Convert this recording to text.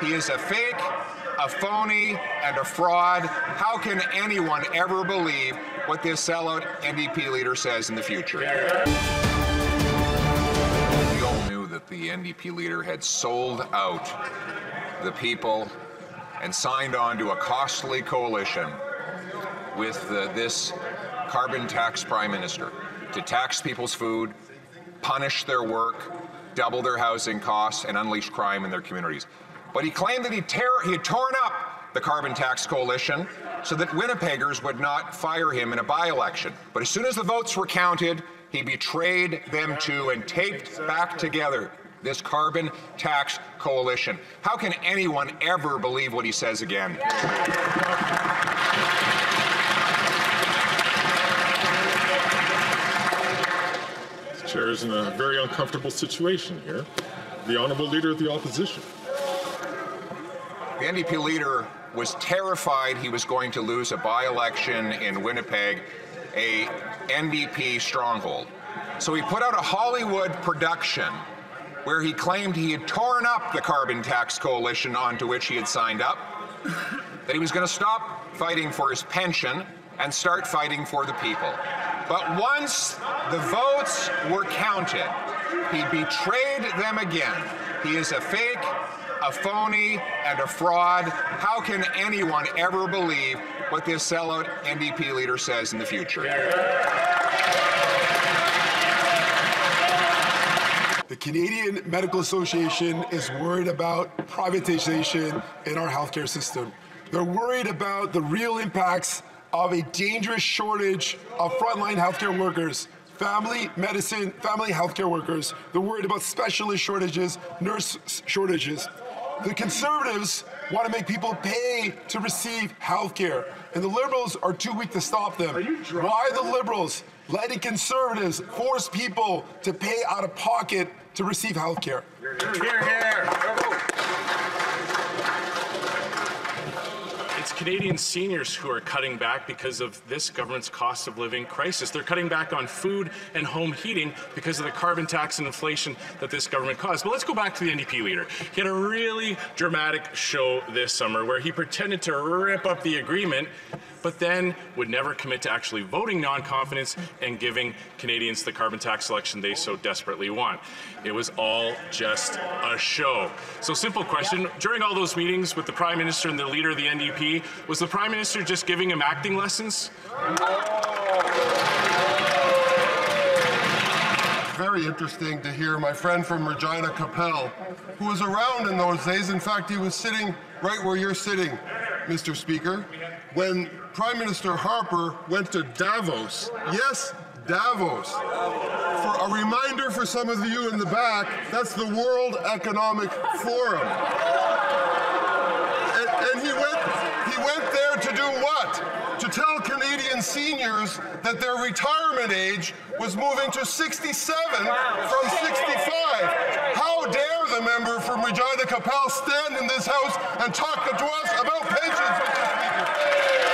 He is a fake, a phony, and a fraud. How can anyone ever believe what this sellout NDP leader says in the future? We all knew that the NDP leader had sold out the people and signed on to a costly coalition with this carbon tax prime minister to tax people's food, punish their work, double their housing costs, and unleash crime in their communities. But he claimed that he had torn up the carbon tax coalition so that Winnipeggers would not fire him in a by-election. But as soon as the votes were counted, he betrayed them too and taped back together this carbon tax coalition. How can anyone ever believe what he says again? The chair is in a very uncomfortable situation here. The Honourable Leader of the Opposition. The NDP leader was terrified he was going to lose a by-election in Winnipeg, a NDP stronghold. So he put out a Hollywood production where he claimed he had torn up the carbon tax coalition onto which he had signed up, that he was going to stop fighting for his pension and start fighting for the people. But once the votes were counted, he betrayed them again. He is a fake, a phony, and a fraud. How can anyone ever believe what this sellout NDP leader says in the future? The Canadian Medical Association is worried about privatization in our healthcare system. They're worried about the real impacts of a dangerous shortage of frontline healthcare workers, family medicine, family healthcare workers. They're worried about specialist shortages, nurse shortages. The Conservatives want to make people pay to receive healthcare, and the Liberals are too weak to stop them. Why the Liberals letting Conservatives force people to pay out of pocket to receive healthcare? It's Canadian seniors who are cutting back because of this government's cost of living crisis. They're cutting back on food and home heating because of the carbon tax and inflation that this government caused. But let's go back to the NDP leader. He had a really dramatic show this summer where he pretended to rip up the agreement, but then would never commit to actually voting non-confidence and giving Canadians the carbon tax election they so desperately want. It was all just a show. So simple question, during all those meetings with the Prime Minister and the leader of the NDP, was the Prime Minister just giving him acting lessons? Very interesting to hear my friend from Regina Capel, who was around in those days. In fact, he was sitting right where you're sitting, Mr. Speaker, when Prime Minister Harper went to Davos. Yes, Davos. For a reminder for some of you in the back, that's the World Economic Forum. And he went there to do what? To tell Canadian seniors that their retirement age was moving to 67 from 65. How dare the member from Regina Capel stand in this House and talk to us about pensions, Mr. Speaker?